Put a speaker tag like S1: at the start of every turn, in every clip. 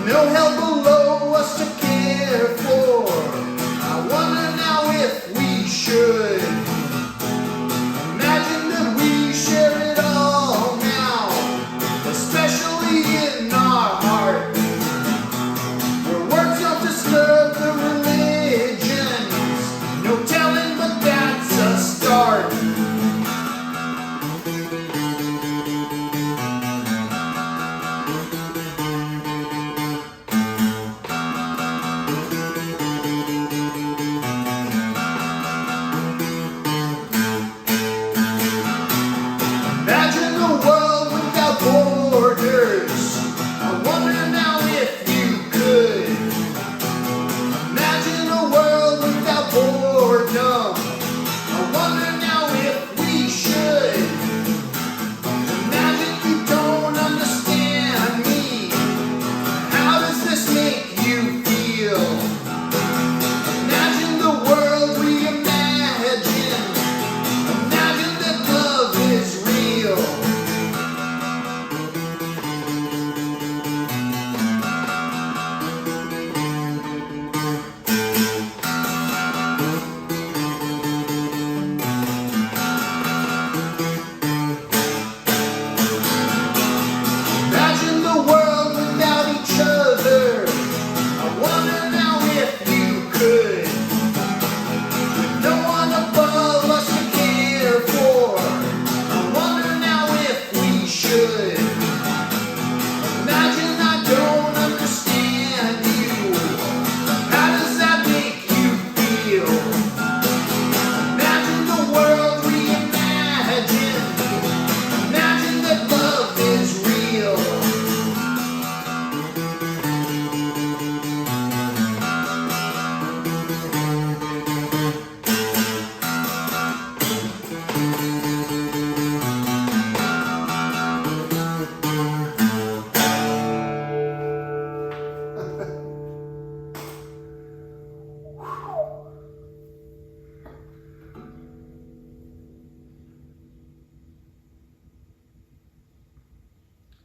S1: No help below us to care for. I wonder now if we should imagine that we share it all now, especially in our heart, where words don't disturb the religions. No telling, but that's a start. Imagine a world without borders. I wonder now if you could. Imagine a world without boredom. I wonder now if we should. Imagine you don't understand me. How does this make you feel? Imagine the world we imagine. Imagine that love is real. Imagine the world without each other. I wonder now if you could. With no one above us to care for. I wonder now if we should. Imagine I don't understand you. How does that make you feel? Imagine the world we imagine. Imagine that love is real.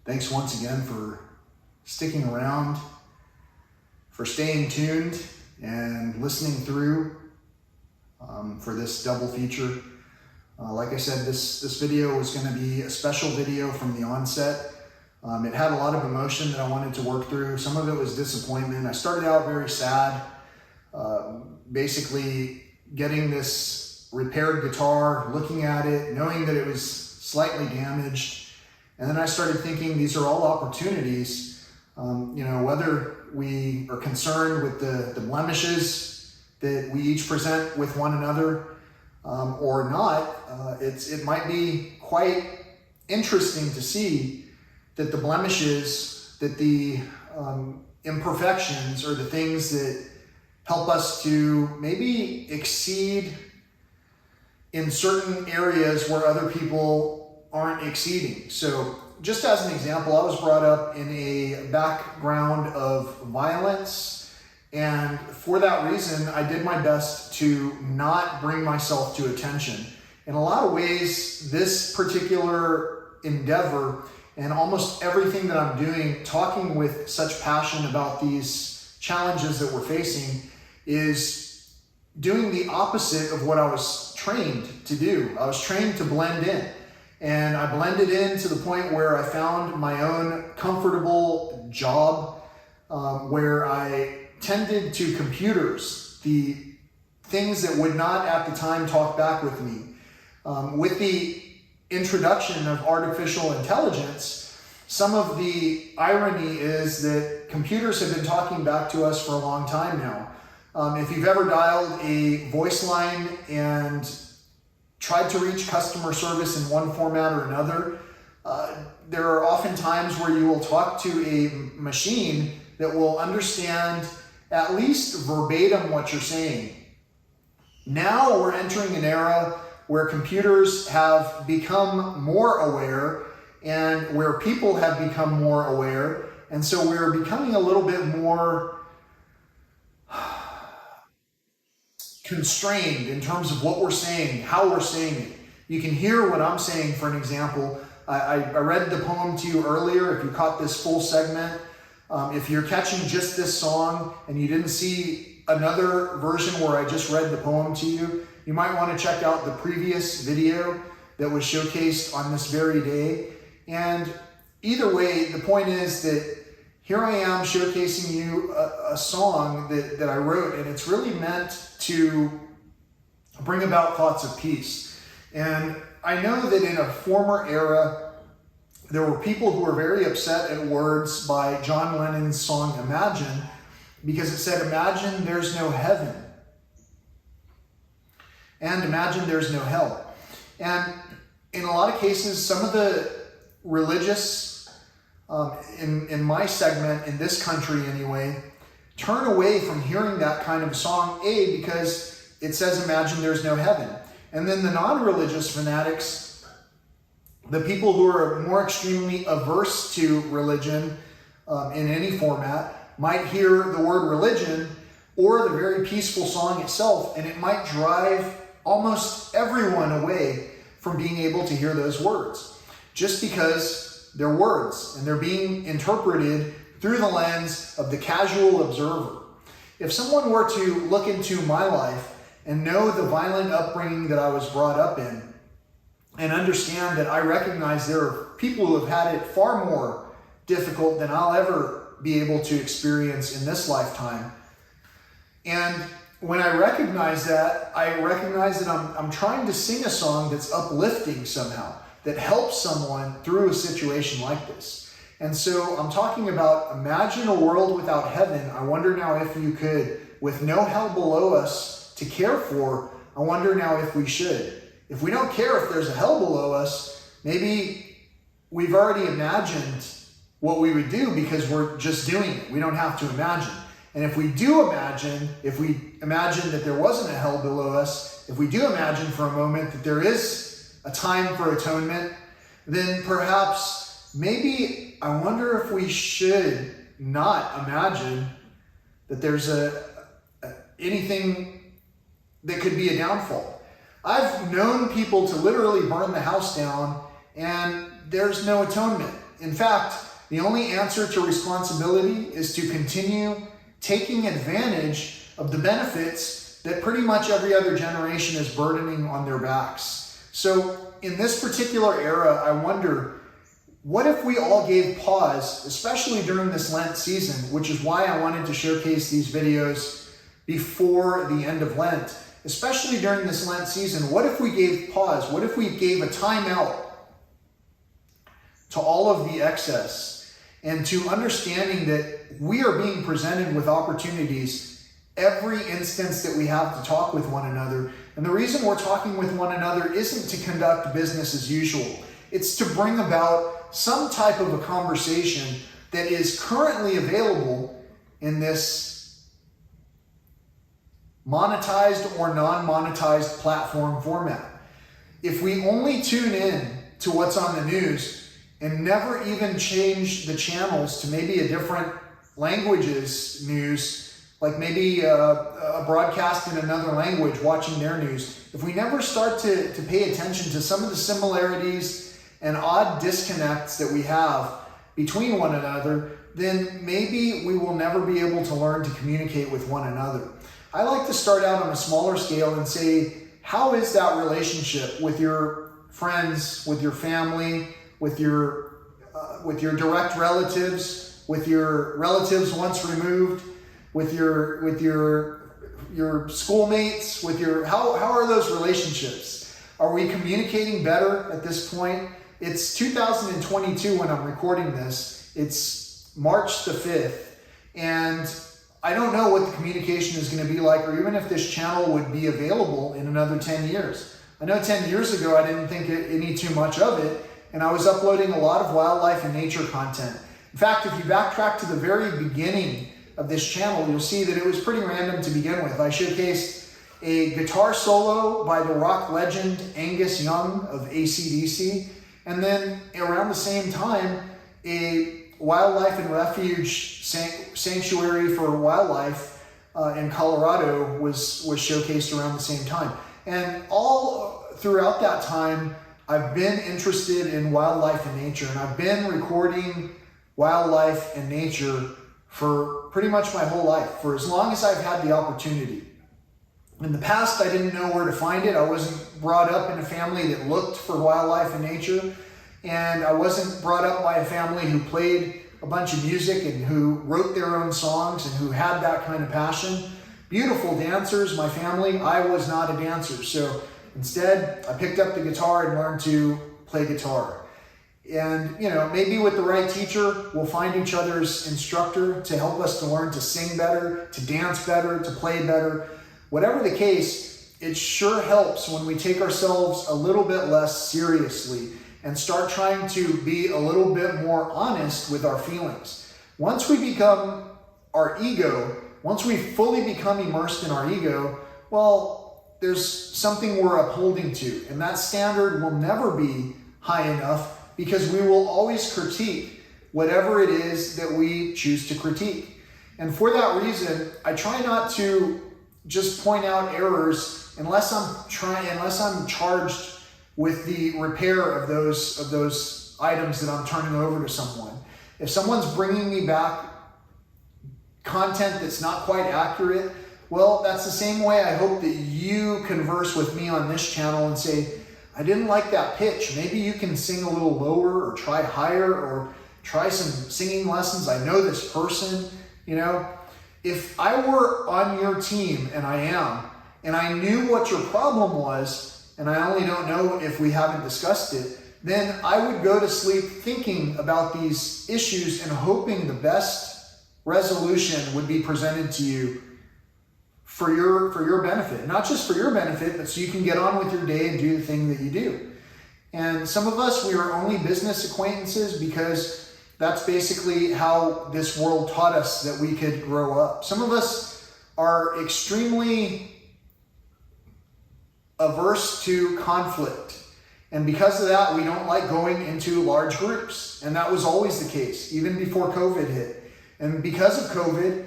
S1: Thanks once again for sticking around, for staying tuned and listening through for this double feature. Like I said, this video was going to be a special video from the onset. It had a lot of emotion that I wanted to work through. Some of it was disappointment. I started out very sad, basically getting this repaired guitar, looking at it, knowing that it was slightly damaged. And then I started thinking these are all opportunities, whether we are concerned with the blemishes that we each present with one another or not, it might be quite interesting to see that the blemishes, that the imperfections are the things that help us to maybe exceed in certain areas where other people aren't exceeding. So just as an example, I was brought up in a background of violence, and for that reason, I did my best to not bring myself to attention. In a lot of ways, this particular endeavor and almost everything that I'm doing, talking with such passion about these challenges that we're facing, is doing the opposite of what I was trained to do. I was trained to blend in. And I blended in to the point where I found my own comfortable job where I tended to computers, the things that would not at the time talk back with me. With the introduction of artificial intelligence, some of the irony is that computers have been talking back to us for a long time now. If you've ever dialed a voice line and tried to reach customer service in one format or another, there are often times where you will talk to a machine that will understand at least verbatim what you're saying. Now we're entering an era where computers have become more aware and where people have become more aware. And so we're becoming a little bit more constrained in terms of what we're saying, how we're saying it. You can hear what I'm saying, for an example. I read the poem to you earlier. If you caught this full segment, If you're catching just this song and you didn't see another version where I just read the poem to you, you might want to check out the previous video that was showcased on this very day. And either way, the point is that here I am showcasing you a song that I wrote, and it's really meant to bring about thoughts of peace. And I know that in a former era, there were people who were very upset at words by John Lennon's song Imagine, because it said, imagine there's no heaven, and imagine there's no hell. And in a lot of cases, some of the religious, in my segment, in this country anyway, turn away from hearing that kind of song, because it says imagine there's no heaven. And then the non-religious fanatics, the people who are more extremely averse to religion in any format, might hear the word religion or the very peaceful song itself, and it might drive almost everyone away from being able to hear those words, just because they're words and they're being interpreted through the lens of the casual observer. If someone were to look into my life and know the violent upbringing that I was brought up in, and understand that I recognize there are people who have had it far more difficult than I'll ever be able to experience in this lifetime. And when I recognize that, I'm trying to sing a song that's uplifting somehow, that helps someone through a situation like this. And so I'm talking about imagine a world without heaven. I wonder now if you could, with no hell below us to care for, I wonder now if we should. If we don't care if there's a hell below us, maybe we've already imagined what we would do because we're just doing it. We don't have to imagine. And if we do imagine, if we imagine that there wasn't a hell below us, if we do imagine for a moment that there is a time for atonement, then perhaps, maybe, I wonder if we should not imagine that there's anything that could be a downfall. I've known people to literally burn the house down and there's no atonement. In fact, the only answer to responsibility is to continue taking advantage of the benefits that pretty much every other generation is burdening on their backs. So in this particular era, I wonder, what if we all gave pause, especially during this Lent season, which is why I wanted to showcase these videos before the end of Lent, especially during this Lent season. What if we gave pause? What if we gave a timeout to all of the excess and to understanding that we are being presented with opportunities every instance that we have to talk with one another. And the reason we're talking with one another isn't to conduct business as usual. It's to bring about some type of a conversation that is currently available in this monetized or non-monetized platform format. If we only tune in to what's on the news and never even change the channels to maybe a different language's news, like maybe a broadcast in another language, watching their news, if we never start to pay attention to some of the similarities and odd disconnects that we have between one another, then maybe we will never be able to learn to communicate with one another. I like to start out on a smaller scale and say, how is that relationship with your friends, with your family, with your direct relatives, with your relatives once removed, with your schoolmates, how are those relationships? Are we communicating better at this point? It's 2022 when I'm recording this. It's March the 5th, and I don't know what the communication is going to be like, or even if this channel would be available in another 10 years. I know 10 years ago, I didn't think any too much of it, and I was uploading a lot of wildlife and nature content. In fact, if you backtrack to the very beginning of this channel, you'll see that it was pretty random to begin with. I showcased a guitar solo by the rock legend Angus Young of AC/DC, and then around the same time, a wildlife and refuge sanctuary for wildlife in Colorado was showcased around the same time. And all throughout that time, I've been interested in wildlife and nature, and I've been recording wildlife and nature for pretty much my whole life, for as long as I've had the opportunity. In the past, I didn't know where to find it. I wasn't brought up in a family that looked for wildlife and nature, and I wasn't brought up by a family who played a bunch of music and who wrote their own songs and who had that kind of passion. Beautiful dancers, my family. I was not a dancer, so instead, I picked up the guitar and learned to play guitar. And, maybe with the right teacher, we'll find each other's instructor to help us to learn to sing better, to dance better, to play better. Whatever the case, it sure helps when we take ourselves a little bit less seriously and start trying to be a little bit more honest with our feelings. Once we become our ego, once we fully become immersed in our ego, well, there's something we're upholding to, and that standard will never be high enough, because we will always critique whatever it is that we choose to critique. And for that reason, I try not to just point out errors unless I'm charged with the repair of those items that I'm turning over to someone. If someone's bringing me back content that's not quite accurate, well, that's the same way I hope that you converse with me on this channel and say, I didn't like that pitch. Maybe you can sing a little lower or try higher or try some singing lessons. I know this person, If I were on your team, and I am, and I knew what your problem was, and I only don't know if we haven't discussed it, then I would go to sleep thinking about these issues and hoping the best resolution would be presented to you for your benefit. Not just for your benefit, but so you can get on with your day and do the thing that you do. And some of us, we are only business acquaintances because that's basically how this world taught us that we could grow up. Some of us are extremely averse to conflict. And because of that, we don't like going into large groups. And that was always the case, even before COVID hit. And because of COVID,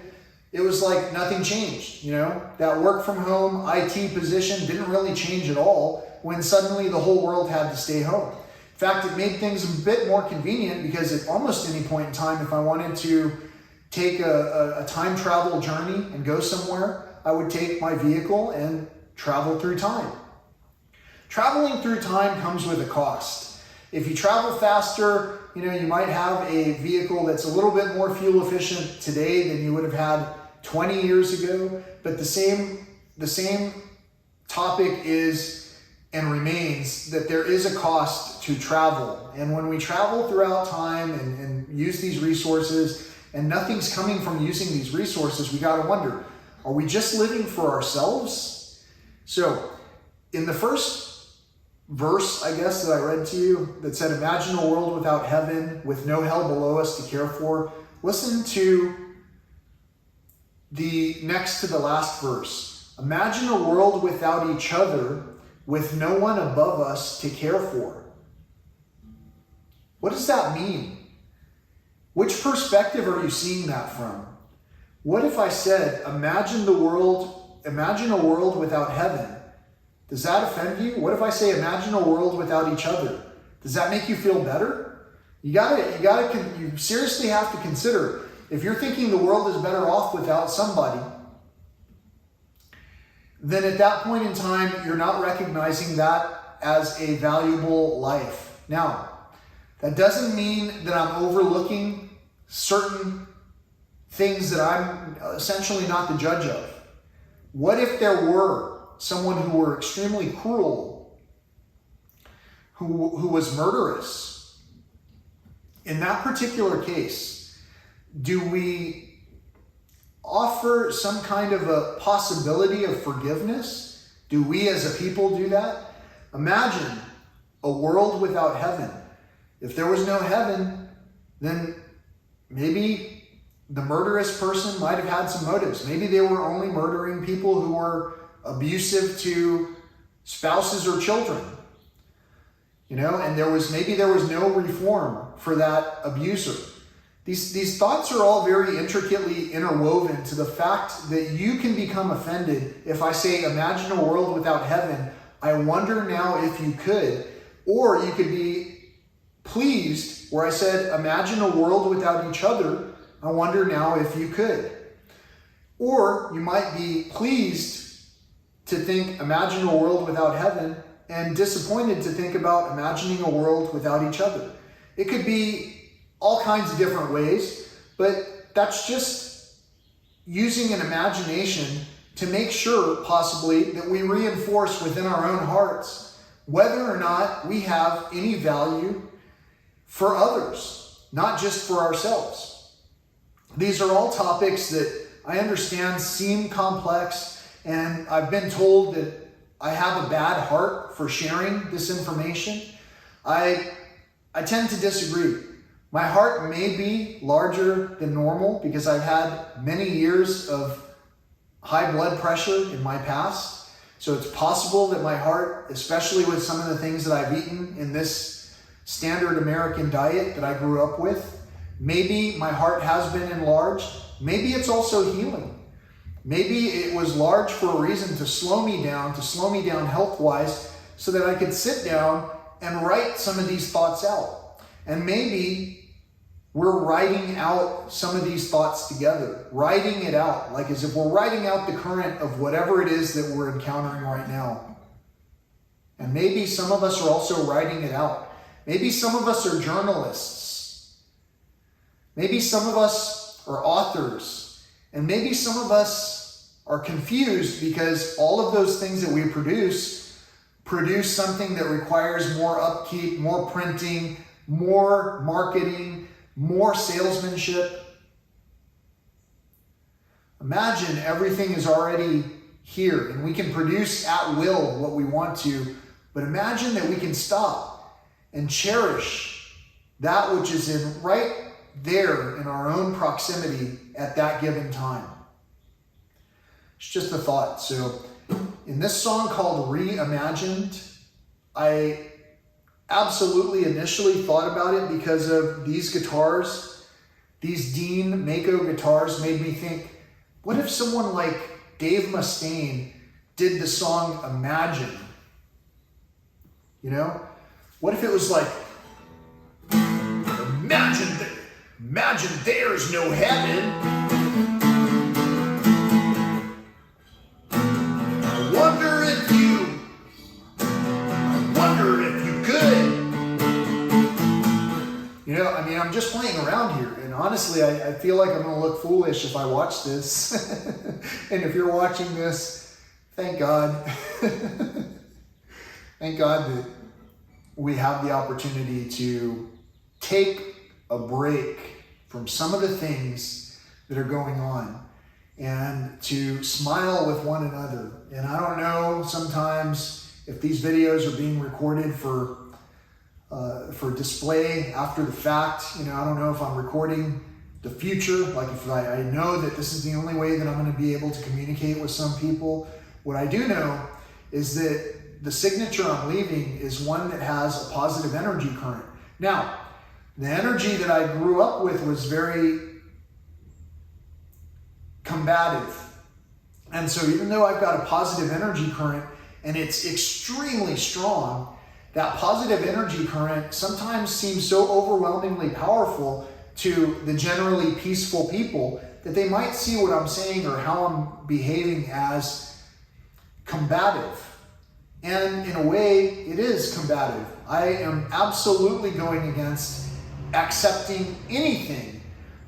S1: it was like nothing changed, That work from home IT position didn't really change at all when suddenly the whole world had to stay home. In fact, it made things a bit more convenient because at almost any point in time, if I wanted to take a time travel journey and go somewhere, I would take my vehicle and travel through time. Traveling through time comes with a cost. If you travel faster, you might have a vehicle that's a little bit more fuel efficient today than you would have had 20 years ago, but the same topic is and remains that there is a cost to travel. And when we travel throughout time and use these resources and nothing's coming from using these resources, we got to wonder, are we just living for ourselves? So in the first verse, I guess, that I read to you that said, imagine a world without heaven with no hell below us to care for. Listen to the next to the last verse. Imagine a world without each other with no one above us to care for. What does that mean? Which perspective are you seeing that from? What if I said, imagine a world without heaven? Does that offend you? What if I say, imagine a world without each other? Does that make you feel better? You seriously have to consider, if you're thinking the world is better off without somebody, then at that point in time, you're not recognizing that as a valuable life. Now, that doesn't mean that I'm overlooking certain things that I'm essentially not the judge of. What if there were someone who were extremely cruel, who was murderous? In that particular case, do we offer some kind of a possibility of forgiveness? Do we as a people do that? Imagine a world without heaven. If there was no heaven, then maybe the murderous person might have had some motives. Maybe they were only murdering people who were abusive to spouses or children. And maybe there was no reform for that abuser. These thoughts are all very intricately interwoven to the fact that you can become offended if I say, imagine a world without heaven. I wonder now if you could. Or you could be pleased, where I said, imagine a world without each other. I wonder now if you could. Or you might be pleased to think, imagine a world without heaven, and disappointed to think about imagining a world without each other. It could be all kinds of different ways, but that's just using an imagination to make sure, possibly, that we reinforce within our own hearts whether or not we have any value for others, not just for ourselves. These are all topics that I understand seem complex, and I've been told that I have a bad heart for sharing this information. I tend to disagree. My heart may be larger than normal because I've had many years of high blood pressure in my past. So it's possible that my heart, especially with some of the things that I've eaten in this standard American diet that I grew up with, maybe my heart has been enlarged. Maybe it's also healing. Maybe it was large for a reason to slow me down health-wise, so that I could sit down and write some of these thoughts out. And maybe we're writing out some of these thoughts together, writing it out, like as if we're writing out the current of whatever it is that we're encountering right now. And maybe some of us are also writing it out. Maybe some of us are journalists. Maybe some of us are authors. And maybe some of us are confused because all of those things that we produce something that requires more upkeep, more printing, more marketing, more salesmanship. Imagine everything is already here and we can produce at will what we want to, but imagine that we can stop and cherish that which is in right there in our own proximity at that given time. It's just a thought. So in this song called Reimagined, I absolutely initially thought about it because of these guitars. These Dean Mako guitars made me think, what if someone like Dave Mustaine did the song Imagine? You know? What if it was like, imagine there's no heaven. I wonder if you could. You know, I mean, I'm just playing around here. And honestly, I feel like I'm going to look foolish if I watch this. And if you're watching this, thank God. Thank God that we have the opportunity to take a break from some of the things that are going on and to smile with one another. And I don't know sometimes if these videos are being recorded for display after the fact. You know, I don't know if I'm recording the future, like if I know that this is the only way that I'm going to be able to communicate with some people. What I do know is that the signature I'm leaving is one that has a positive energy current. Now, the energy that I grew up with was very combative. And so even though I've got a positive energy current and it's extremely strong, that positive energy current sometimes seems so overwhelmingly powerful to the generally peaceful people that they might see what I'm saying or how I'm behaving as combative. And in a way, it is combative. I am absolutely going against accepting anything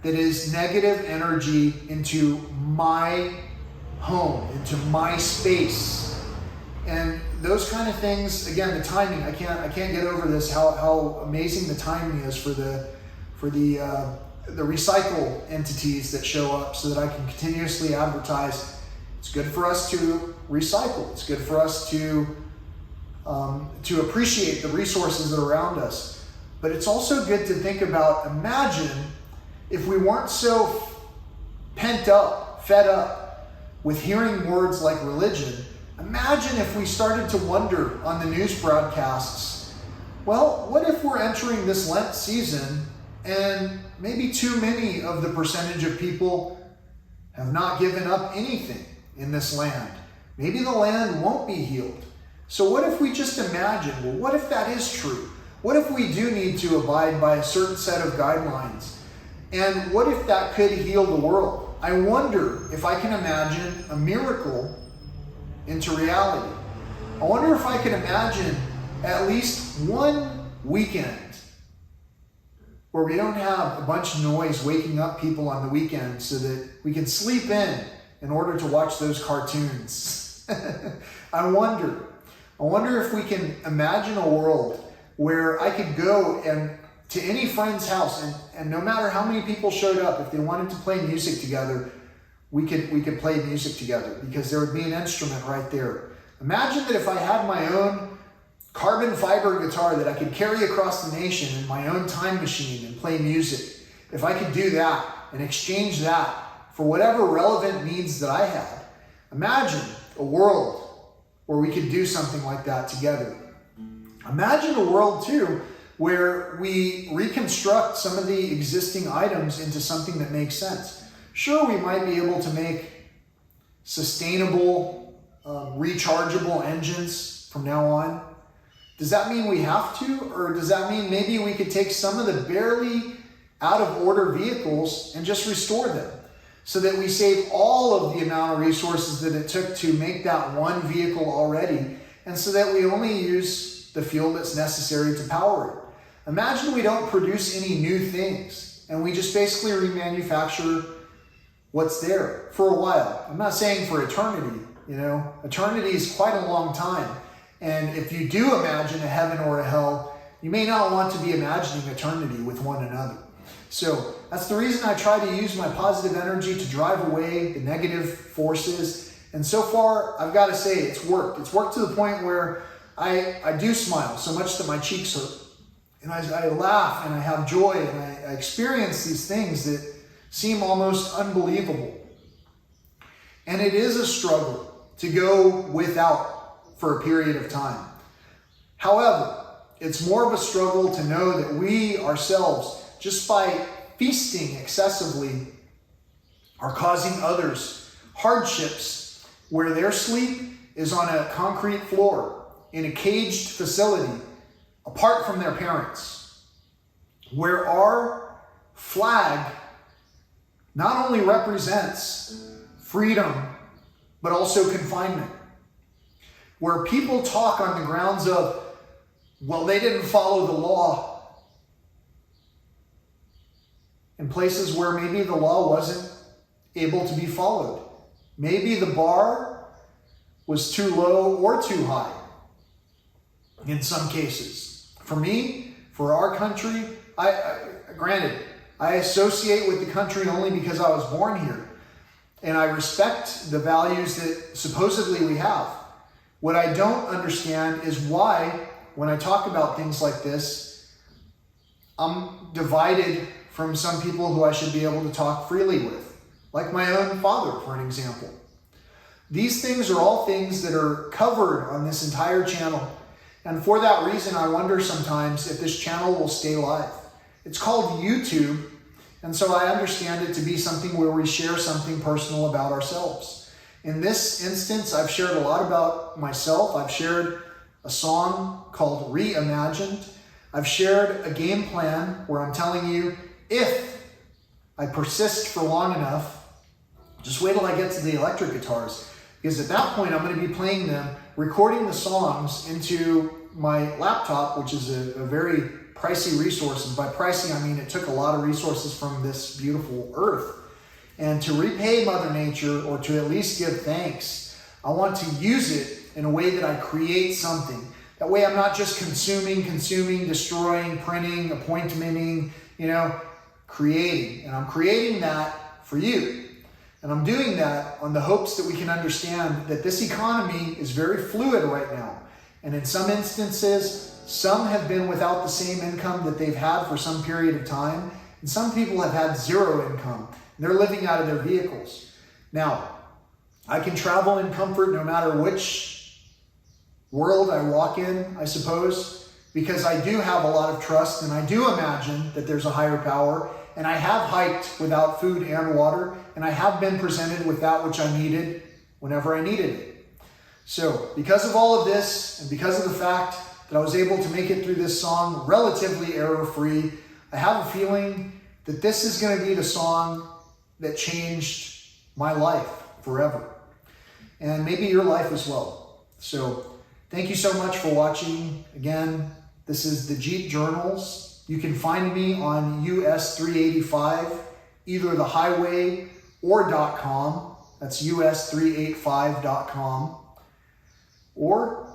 S1: that is negative energy into my home, into my space. And those kind of things, again, the timing, I can't get over this, how amazing the timing is for the recycle entities that show up so that I can continuously advertise. It's good for us to recycle. It's good for us to appreciate the resources that are around us. But it's also good to think about, imagine if we weren't so pent up, fed up with hearing words like religion. Imagine if we started to wonder on the news broadcasts, well, what if we're entering this Lent season and maybe too many of the percentage of people have not given up anything in this land? Maybe the land won't be healed. So what if we just imagine, well, what if that is true? What if we do need to abide by a certain set of guidelines? And what if that could heal the world? I wonder if I can imagine a miracle into reality. I wonder if I can imagine at least one weekend where we don't have a bunch of noise waking up people on the weekend so that we can sleep in order to watch those cartoons. I wonder if we can imagine a world where I could go and to any friend's house and no matter how many people showed up, if they wanted to play music together, we could play music together because there would be an instrument right there. Imagine that if I had my own carbon fiber guitar that I could carry across the nation in my own time machine and play music. If I could do that and exchange that for whatever relevant needs that I had. Imagine a world where we could do something like that together. Imagine a world too where we reconstruct some of the existing items into something that makes sense. Sure, we might be able to make sustainable, rechargeable engines from now on. Does that mean we have to? Or does that mean maybe we could take some of the barely out of order vehicles and just restore them so that we save all of the amount of resources that it took to make that one vehicle already, and so that we only use the fuel that's necessary to power it? Imagine we don't produce any new things and we just basically remanufacture what's there for a while. I'm not saying for eternity, eternity is quite a long time. And if you do imagine a heaven or a hell, you may not want to be imagining eternity with one another. So that's the reason I try to use my positive energy to drive away the negative forces. And so far, I've got to say, it's worked. It's worked to the point where I do smile so much that my cheeks hurt. And I laugh and I have joy and I experience these things that seem almost unbelievable. And it is a struggle to go without for a period of time. However, it's more of a struggle to know that we ourselves, just by feasting excessively, are causing others hardships where their sleep is on a concrete floor in a caged facility apart from their parents, where our flag not only represents freedom but also confinement, where people talk on the grounds of, well, they didn't follow the law, in places where maybe the law wasn't able to be followed. Maybe the bar was too low or too high in some cases. For me, for our country, granted, I associate with the country only because I was born here, and I respect the values that supposedly we have. What I don't understand is why, when I talk about things like this, I'm divided from some people who I should be able to talk freely with, like my own father, for an example. These things are all things that are covered on this entire channel, and for that reason, I wonder sometimes if this channel will stay live. It's called YouTube, and so I understand it to be something where we share something personal about ourselves. In this instance, I've shared a lot about myself. I've shared a song called Reimagined. I've shared a game plan where I'm telling you, if I persist for long enough, just wait till I get to the electric guitars, because at that point I'm going to be playing them, recording the songs into my laptop, which is a very pricey resource. And by pricey, I mean it took a lot of resources from this beautiful earth. And to repay Mother Nature, or to at least give thanks, I want to use it in a way that I create something. That way I'm not just consuming, destroying, printing, appointmenting, creating. And I'm creating that for you. And I'm doing that on the hopes that we can understand that this economy is very fluid right now. And in some instances, some have been without the same income that they've had for some period of time. And some people have had zero income. And they're living out of their vehicles. Now, I can travel in comfort no matter which world I walk in, I suppose, because I do have a lot of trust and I do imagine that there's a higher power. And I have hiked without food and water, and I have been presented with that which I needed whenever I needed it. So, because of all of this, and because of the fact that I was able to make it through this song relatively error-free. I have a feeling that this is going to be the song that changed my life forever, and maybe your life as well. So thank you so much for watching. Again, this is the Jeep Journals. You can find me on US 385, either the highway or .com. That's us385.com. Or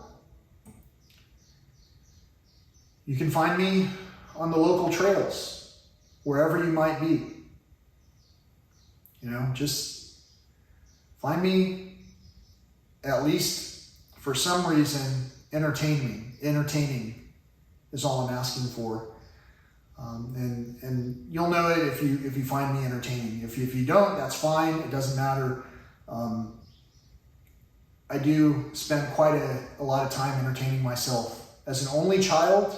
S1: you can find me on the local trails, wherever you might be. Just find me, at least for some reason, entertaining is all I'm asking for. And you'll know it if you find me entertaining. If you don't, that's fine. It doesn't matter. I do spend quite a lot of time entertaining myself. As an only child,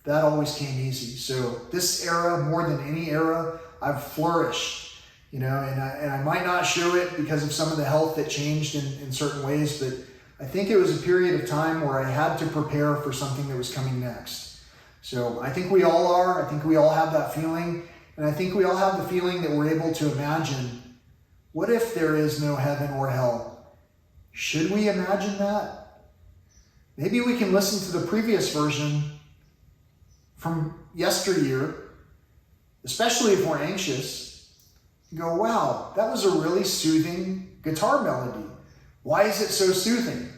S1: that always came easy. So this era, more than any era, I've flourished. And I might not show it because of some of the health that changed in certain ways, but I think it was a period of time where I had to prepare for something that was coming next. So I think we all are. I think we all have that feeling. And I think we all have the feeling that we're able to imagine, what if there is no heaven or hell? Should we imagine that? Maybe we can listen to the previous version from yesteryear, especially if we're anxious, and go, wow, that was a really soothing guitar melody. Why is it so soothing?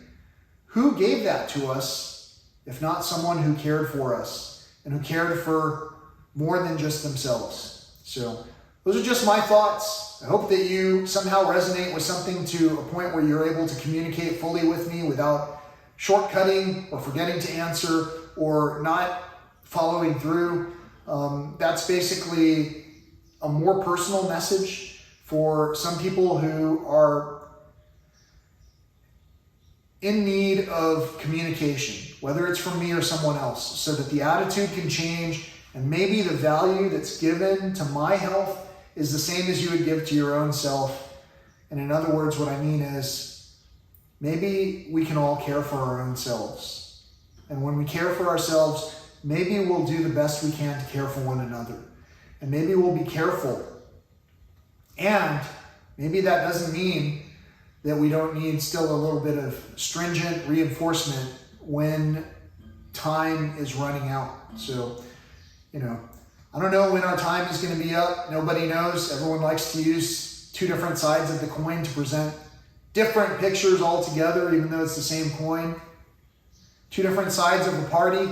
S1: Who gave that to us, if not someone who cared for us and who cared for more than just themselves? So those are just my thoughts. I hope that you somehow resonate with something to a point where you're able to communicate fully with me without shortcutting or forgetting to answer or not following through. That's basically a more personal message for some people who are in need of communication, whether it's from me or someone else, so that the attitude can change and maybe the value that's given to my health is the same as you would give to your own self. And in other words, what I mean is, maybe we can all care for our own selves. And when we care for ourselves, maybe we'll do the best we can to care for one another. And maybe we'll be careful. And maybe that doesn't mean that we don't need still a little bit of stringent reinforcement when time is running out. So, I don't know when our time is going to be up. Nobody knows. Everyone likes to use two different sides of the coin to present different pictures altogether, even though it's the same coin. Two different sides of a party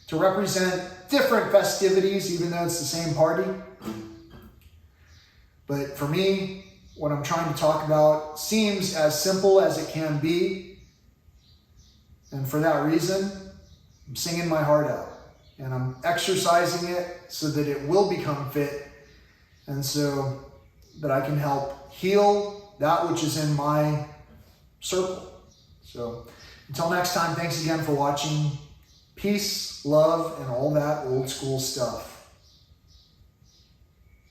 S1: to represent different festivities, even though it's the same party. But for me, what I'm trying to talk about seems as simple as it can be. And for that reason, I'm singing my heart out. And I'm exercising it so that it will become fit, and so that I can help heal that which is in my circle. So until next time, thanks again for watching. Peace, love, and all that old school stuff.